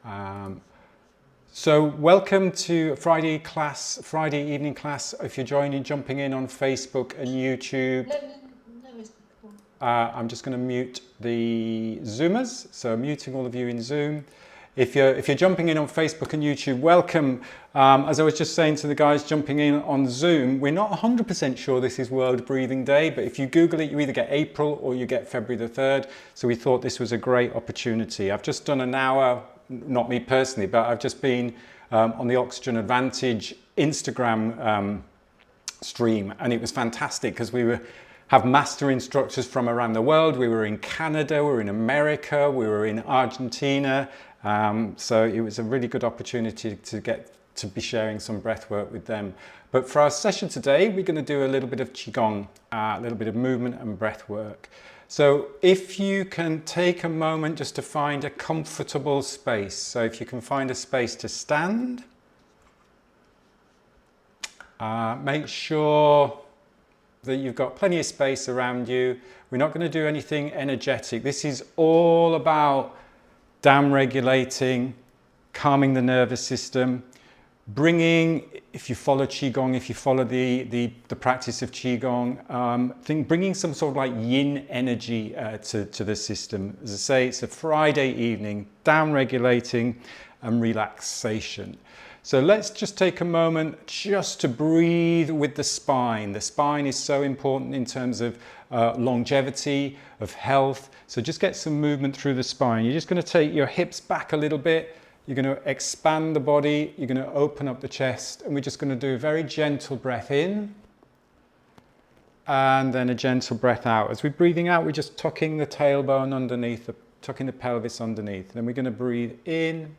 Um, so welcome to Friday evening class. If you're jumping in on Facebook and YouTube. I'm just going to mute the Zoomers, so muting all of you in Zoom. If you're jumping in on Facebook and YouTube, welcome. As I was just saying to the guys jumping in on Zoom, we're not 100% sure this is World Breathing Day, but if you Google it, you either get April or you get February the 3rd. So we thought this was a great opportunity. I've just done an hour, not me personally, but I've just been on the Oxygen Advantage Instagram stream, and it was fantastic because we have master instructors from around the world. We were in Canada, we were in America, we were in Argentina. So it was a really good opportunity to get to be sharing some breath work with them. But for our session today, we're going to do a little bit of Qigong, a little bit of movement and breath work. So if you can take a moment just to find a comfortable space. So if you can find a space to stand, make sure that you've got plenty of space around you. We're not going to do anything energetic. This is all about down regulating, calming the nervous system, bringing, if you follow Qigong, if you follow the practice of Qigong, bringing some sort of like yin energy to the system. As I say, it's a Friday evening, down regulating and relaxation. So let's just take a moment just to breathe with the spine. The spine is so important in terms of longevity, of health. So just get some movement through the spine. You're just going to take your hips back a little bit. You're going to expand the body. You're going to open up the chest. And we're just going to do a very gentle breath in. And then a gentle breath out. As we're breathing out, we're just tucking the tailbone underneath, tucking the pelvis underneath. Then we're going to breathe in.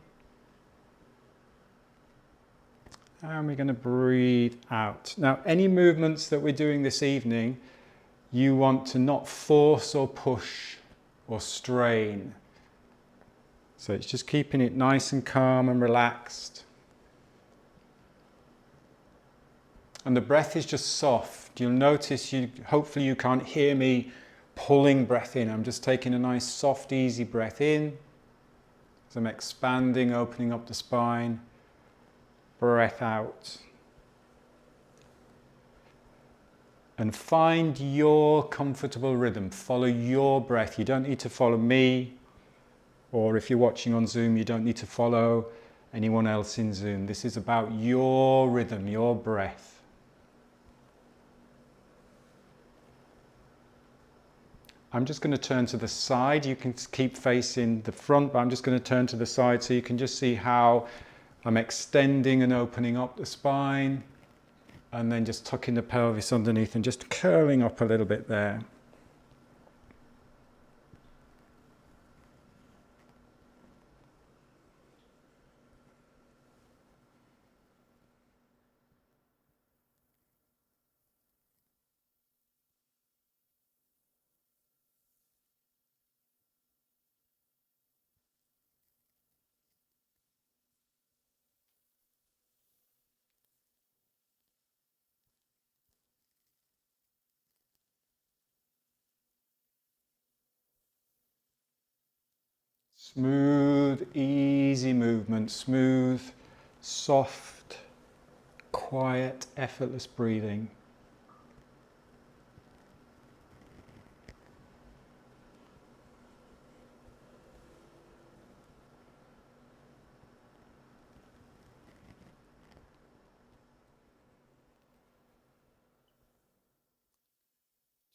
And we're going to breathe out. Now, any movements that we're doing this evening, you want to not force or push or strain. So it's just keeping it nice and calm and relaxed. And the breath is just soft. You'll notice, hopefully you can't hear me pulling breath in. I'm just taking a nice, soft, easy breath in. So I'm expanding, opening up the spine. Breath out. And find your comfortable rhythm. Follow your breath. You don't need to follow me, or if you're watching on Zoom, you don't need to follow anyone else in Zoom. This is about your rhythm, your breath. I'm just going to turn to the side. You can keep facing the front, but I'm just going to turn to the side so you can just see how I'm extending and opening up the spine, and then just tucking the pelvis underneath and just curling up a little bit there. Smooth, easy movement, smooth, soft, quiet, effortless breathing.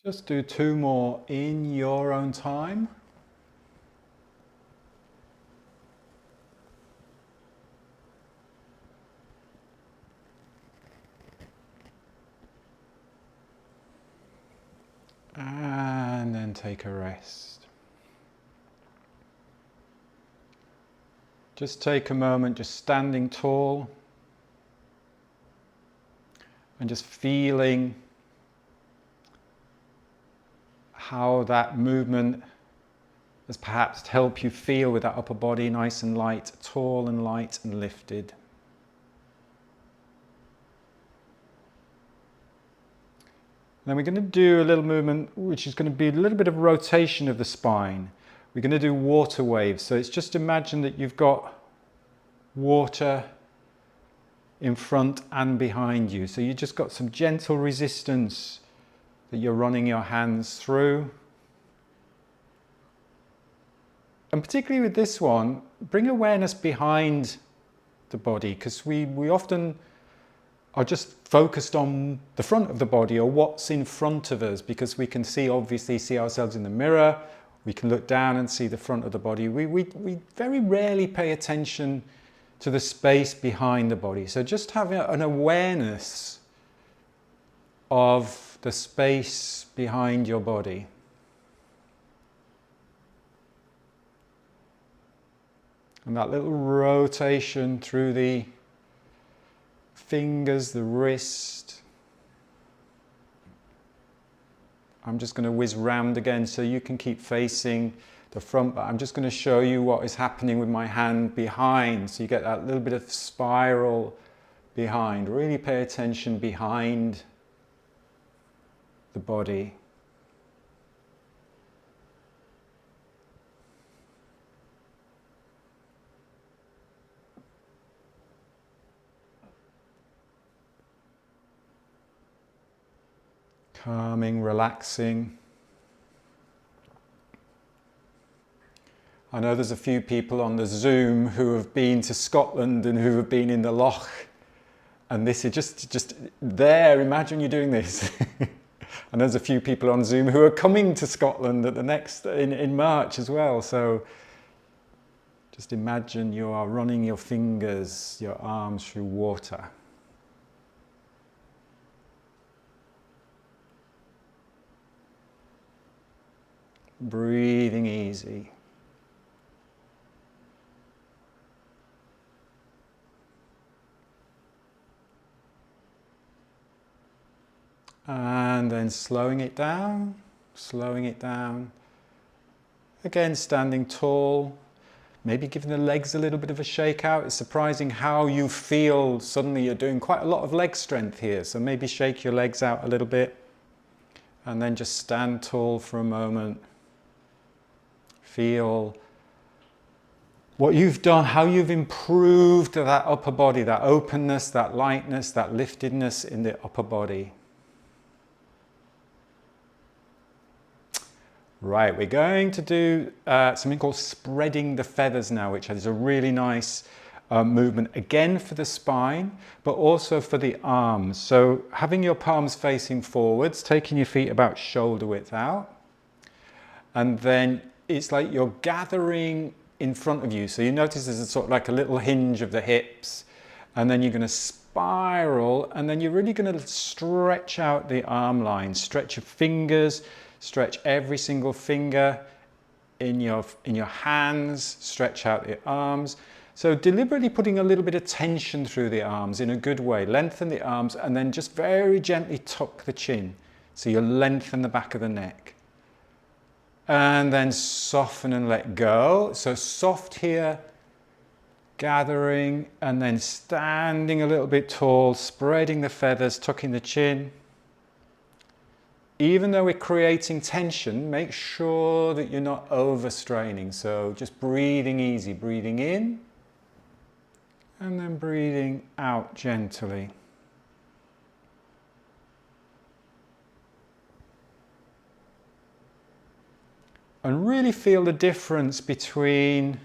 Just do 2 more in your own time. And then take a rest. Just take a moment, just standing tall and just feeling how that movement has perhaps helped you feel with that upper body nice and light, tall and light and lifted. Then we're going to do a little movement which is going to be a little bit of rotation of the spine. We're going to do water waves. So it's just imagine that you've got water in front and behind you. So you just got some gentle resistance that you're running your hands through. And particularly with this one, bring awareness behind the body, because we often are just focused on the front of the body or what's in front of us, because we can obviously see ourselves in the mirror, we can look down and see the front of the body. We very rarely pay attention to the space behind the body. So just have an awareness of the space behind your body. And that little rotation through the fingers, the wrist. I'm just going to whiz round again so you can keep facing the front, but I'm just going to show you what is happening with my hand behind. So you get that little bit of spiral behind. Really pay attention behind the body. Calming, relaxing. I know there's a few people on the Zoom who have been to Scotland and who have been in the loch, and this is just there. Imagine you're doing this. And there's a few people on Zoom who are coming to Scotland at the next in March as well. So just imagine you are running your fingers, your arms through water. Breathing easy. And then slowing it down, slowing it down. Again, standing tall, maybe giving the legs a little bit of a shake out. It's surprising how you feel suddenly you're doing quite a lot of leg strength here. So maybe shake your legs out a little bit and then just stand tall for a moment. Feel what you've done, how you've improved that upper body, that openness, that lightness, that liftedness in the upper body. Right, we're going to do something called spreading the feathers now, which is a really nice movement, again for the spine, but also for the arms. So having your palms facing forwards, taking your feet about shoulder width out, and then it's like you're gathering in front of you. So you notice there's a sort of like a little hinge of the hips, and then you're going to spiral, and then you're really going to stretch out the arm line, stretch your fingers, stretch every single finger in your hands, stretch out the arms. So deliberately putting a little bit of tension through the arms in a good way. Lengthen the arms and then just very gently tuck the chin. So you lengthen the back of the neck. And then soften and let go. So soft here, gathering, and then standing a little bit tall, spreading the feathers, tucking the chin. Even though we're creating tension, make sure that you're not overstraining. So just breathing easy, breathing in, and then breathing out gently. And really feel the difference between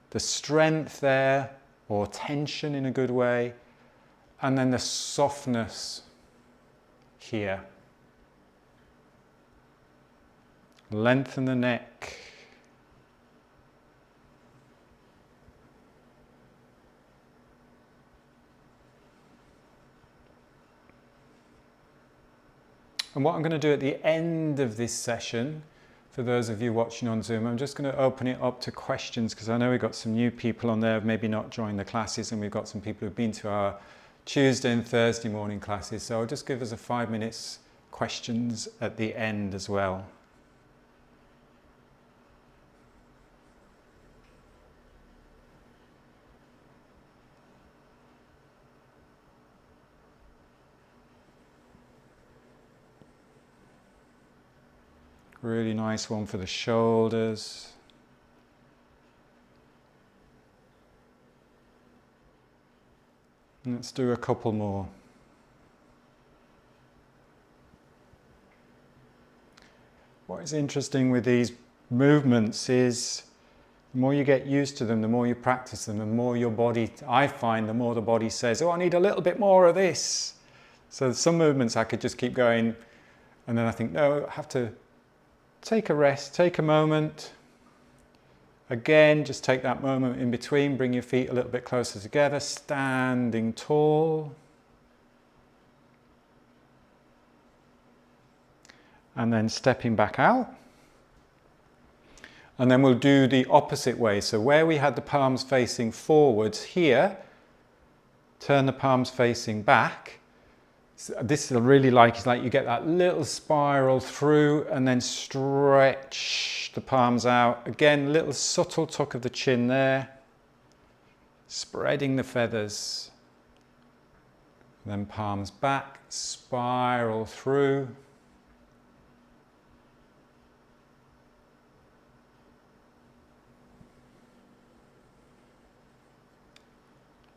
the strength there, or tension in a good way, and then the softness here. Lengthen the neck. And what I'm going to do at the end of this session, for those of you watching on Zoom, I'm just going to open it up to questions, because I know we've got some new people on there who've maybe not joined the classes, and we've got some people who've been to our Tuesday and Thursday morning classes. So I'll just give us a 5 minutes questions at the end as well. Really nice one for the shoulders. Let's do a couple more. What is interesting with these movements is the more you get used to them, the more you practice them, the more your body, I find, the more the body says, oh, I need a little bit more of this. So some movements I could just keep going, and then I think, no, I have to take a rest, take a moment. Again, just take that moment in between, bring your feet a little bit closer together, standing tall. And then stepping back out. And then we'll do the opposite way. So where we had the palms facing forwards here, turn the palms facing back. So this I really like, is like you get that little spiral through and then stretch the palms out. Again, little subtle tuck of the chin there. Spreading the feathers. Then palms back, spiral through.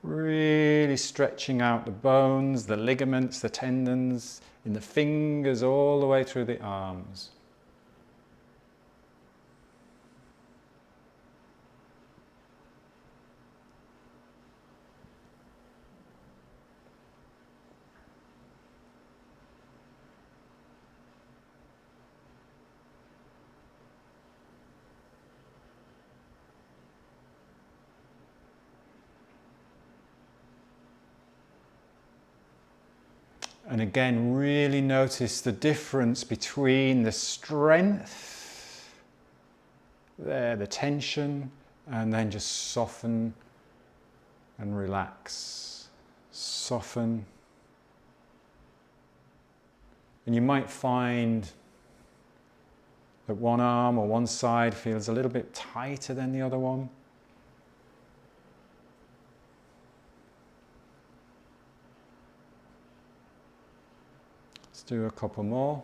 Really stretching out the bones, the ligaments, the tendons, in the fingers all the way through the arms. And again, really notice the difference between the strength, there, the tension, and then just soften and relax. Soften. And you might find that one arm or one side feels a little bit tighter than the other one. Do a couple more.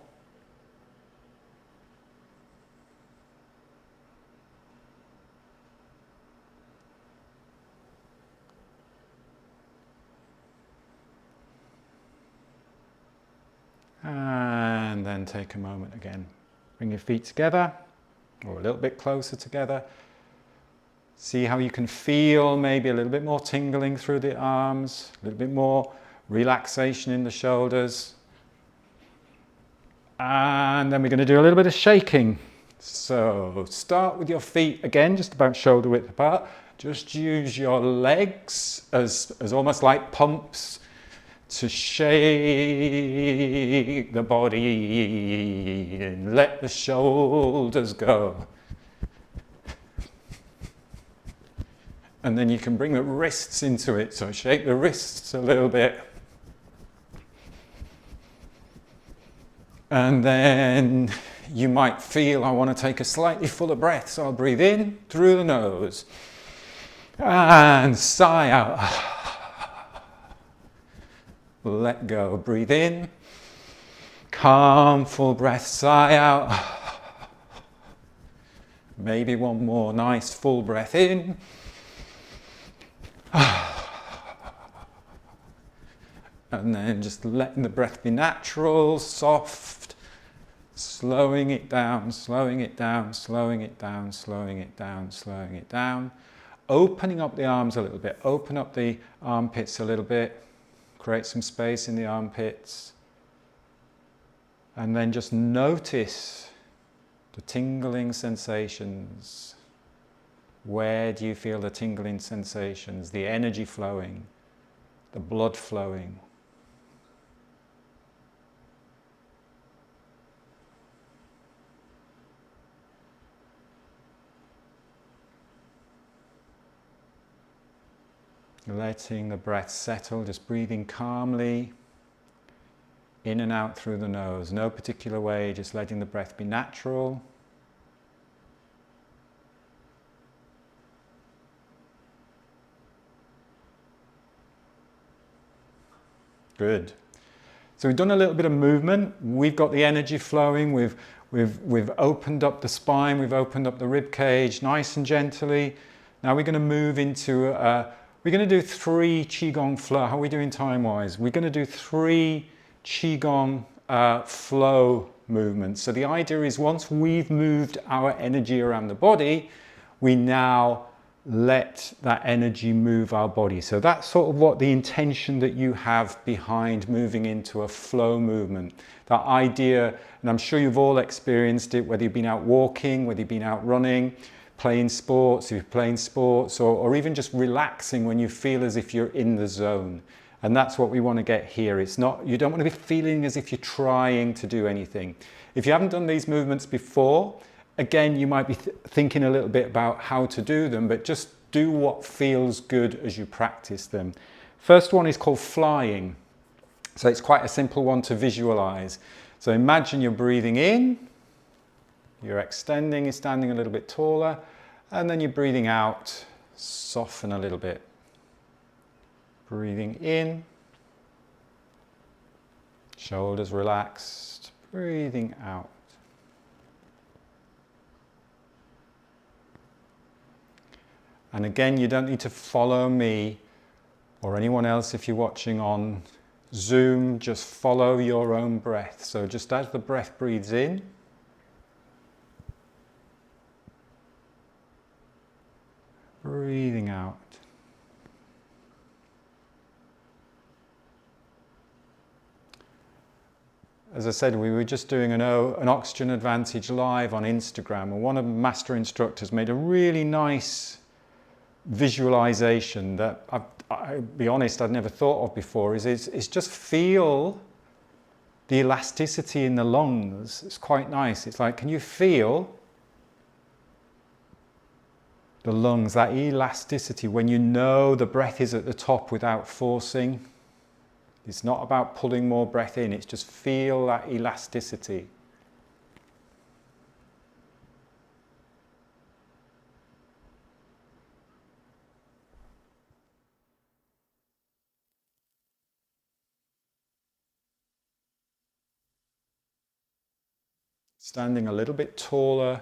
And then take a moment again. Bring your feet together, or a little bit closer together. See how you can feel maybe a little bit more tingling through the arms, a little bit more relaxation in the shoulders. And then we're going to do a little bit of shaking. So start with your feet again, just about shoulder width apart. Just use your legs as almost like pumps to shake the body and let the shoulders go. And then you can bring the wrists into it, so shake the wrists a little bit. And then you might feel, I want to take a slightly fuller breath, so I'll breathe in through the nose and sigh out. Let go, breathe in, calm, full breath, sigh out. Maybe one more nice full breath in. And then just letting the breath be natural, soft. Slowing it down, slowing it down, slowing it down, slowing it down, slowing it down. Opening up the arms a little bit, open up the armpits a little bit, create some space in the armpits. And then just notice the tingling sensations. Where do you feel the tingling sensations, the energy flowing, the blood flowing? Letting the breath settle, just breathing calmly in and out through the nose. No particular way, just letting the breath be natural. Good. So we've done a little bit of movement. We've got the energy flowing. We've opened up the spine. We've opened up the rib cage nice and gently. Now we're going to move into We're going to do 3 Qigong flow. How are we doing time-wise? We're going to do 3 Qigong flow movements. So the idea is once we've moved our energy around the body, we now let that energy move our body. So that's sort of what the intention that you have behind moving into a flow movement. That idea, and I'm sure you've all experienced it, whether you've been out walking, whether you've been out running, playing sports, if you're playing sports, or even just relaxing when you feel as if you're in the zone. And that's what we want to get here. It's not, you don't want to be feeling as if you're trying to do anything. If you haven't done these movements before, again, you might be thinking a little bit about how to do them, but just do what feels good as you practice them. First one is called flying. So it's quite a simple one to visualize. So imagine you're breathing in, you're extending, you're standing a little bit taller, and then you're breathing out, soften a little bit. Breathing in, shoulders relaxed, breathing out. And again, you don't need to follow me or anyone else if you're watching on Zoom, just follow your own breath. So just as the breath breathes in, breathing out. As I said, we were just doing an Oxygen Advantage live on Instagram, and one of the master instructors made a really nice visualization that I'll be honest, I'd never thought of before, is just feel the elasticity in the lungs. It's quite nice. It's like, can you feel the lungs, that elasticity when you know the breath is at the top without forcing? It's not about pulling more breath in, it's just feel that elasticity. Standing a little bit taller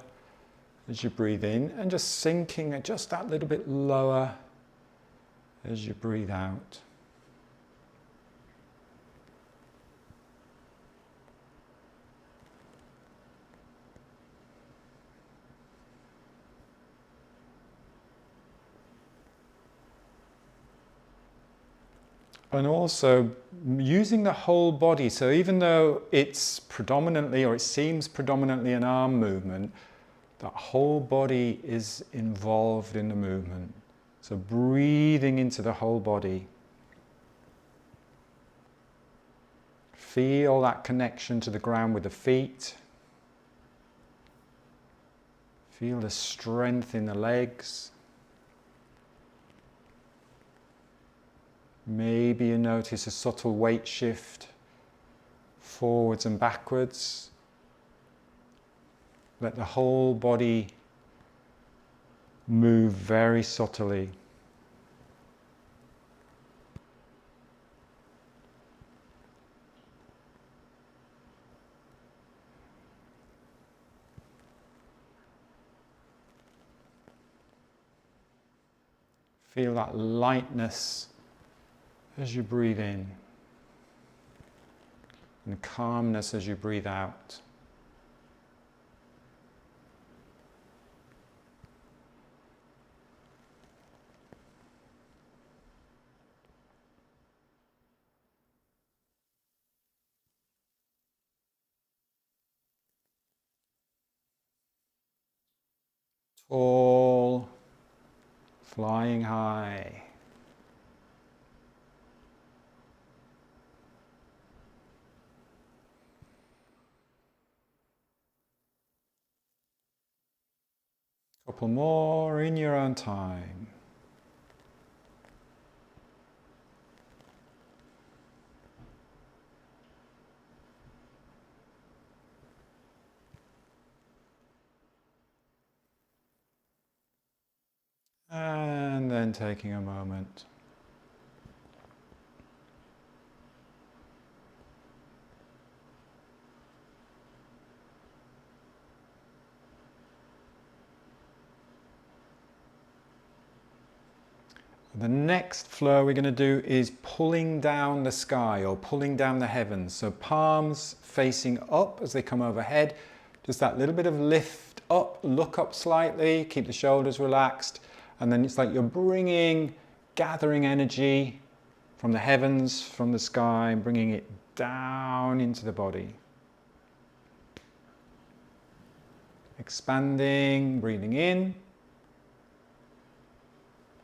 as you breathe in and just sinking just that little bit lower as you breathe out. And also using the whole body. So even though it's predominantly, or it seems predominantly an arm movement, that whole body is involved in the movement. So breathing into the whole body. Feel that connection to the ground with the feet. Feel the strength in the legs. Maybe you notice a subtle weight shift forwards and backwards. Let the whole body move very subtly. Feel that lightness as you breathe in, and calmness as you breathe out. Tall, flying high. Couple more in your own time. And then taking a moment. The next flow we're going to do is pulling down the sky or pulling down the heavens. So palms facing up as they come overhead. Just that little bit of lift up, look up slightly, keep the shoulders relaxed. And then it's like you're gathering energy from the heavens, from the sky, and bringing it down into the body. Expanding, breathing in.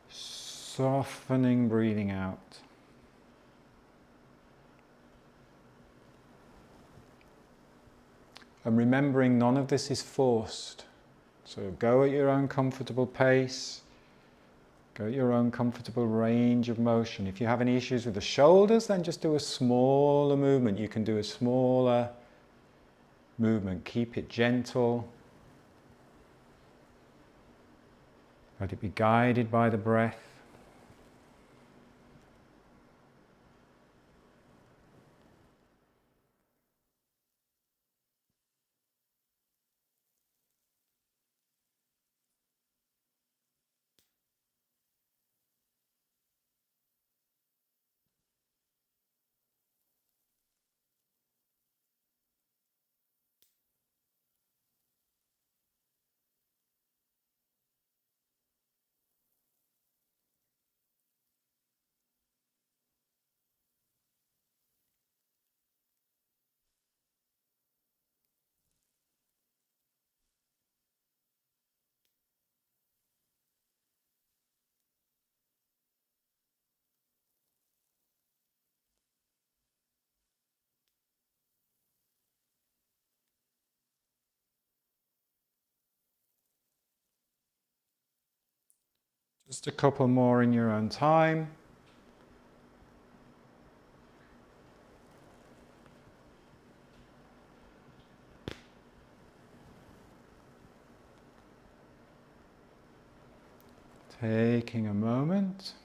Softening, breathing out. And remembering none of this is forced. So go at your own comfortable pace. Go at your own comfortable range of motion. If you have any issues with the shoulders, then just do a smaller movement. You can do a smaller movement. Keep it gentle. Let it be guided by the breath. Just a couple more in your own time. Taking a moment.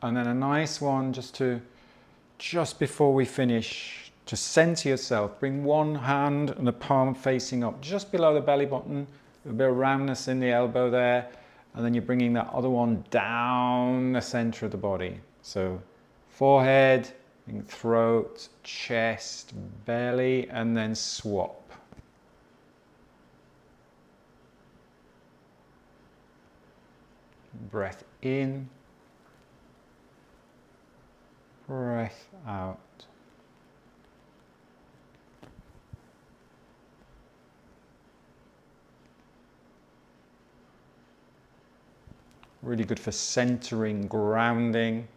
And then a nice one just before we finish, to center yourself. Bring one hand and the palm facing up, just below the belly button, a bit of roundness in the elbow there. And then you're bringing that other one down the center of the body. So forehead, throat, chest, belly, and then swap. Breath in, breath out. Really good for centering, grounding.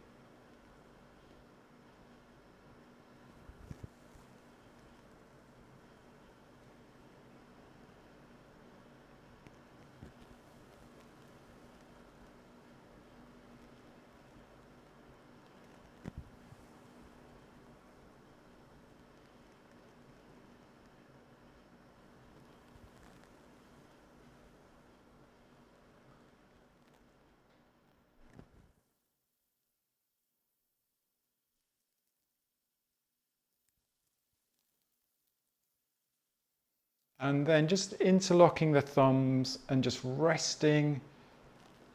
And then just interlocking the thumbs and just resting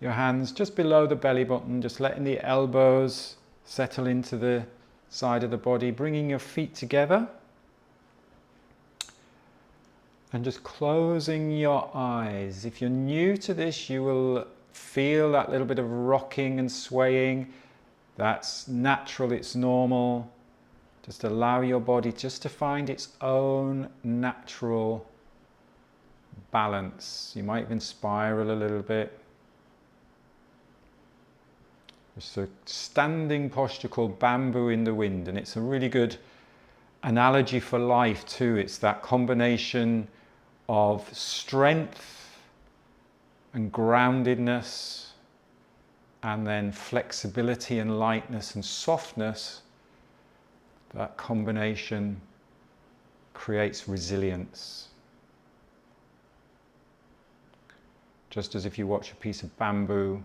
your hands just below the belly button, just letting the elbows settle into the side of the body, bringing your feet together and just closing your eyes. If you're new to this, you will feel that little bit of rocking and swaying. That's natural, it's normal. Just allow your body just to find its own natural balance. You might even spiral a little bit. It's a standing posture called bamboo in the wind, and it's a really good analogy for life too. It's that combination of strength and groundedness, and then flexibility and lightness and softness. That combination creates resilience. Just as if you watch a piece of bamboo,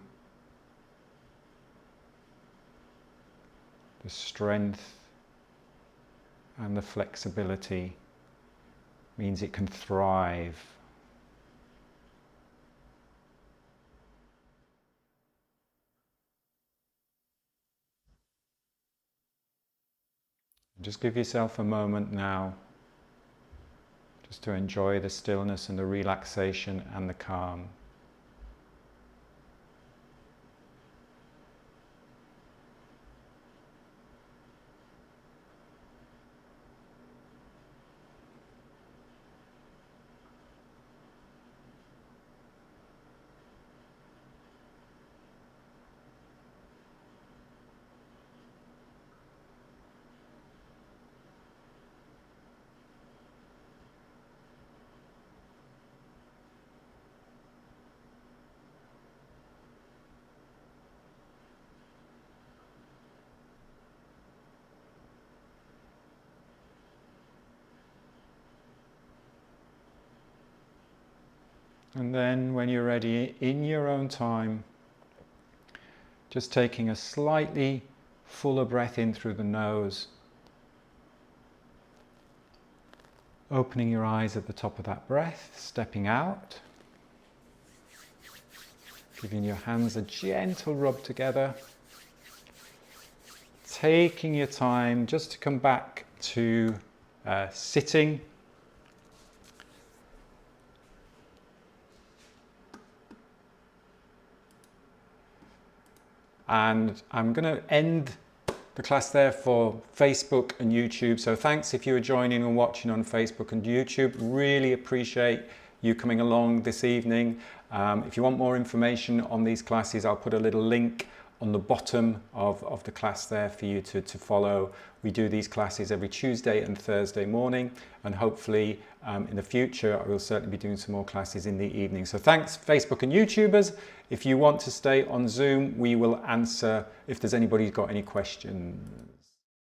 the strength and the flexibility means it can thrive. Just give yourself a moment now just to enjoy the stillness and the relaxation and the calm. And then when you're ready, in your own time, just taking a slightly fuller breath in through the nose, opening your eyes at the top of that breath, stepping out, giving your hands a gentle rub together, taking your time just to come back to sitting. And I'm going to end the class there for Facebook and YouTube. So thanks if you are joining and watching on Facebook and YouTube. Really appreciate you coming along this evening. If you want more information on these classes, I'll put a little link on the bottom of the class there for you to follow. We do these classes every Tuesday and Thursday morning, and hopefully in the future I will certainly be doing some more classes in the evening. So thanks Facebook and YouTubers. If you want to stay on Zoom, we will answer if there's anybody who's got any questions.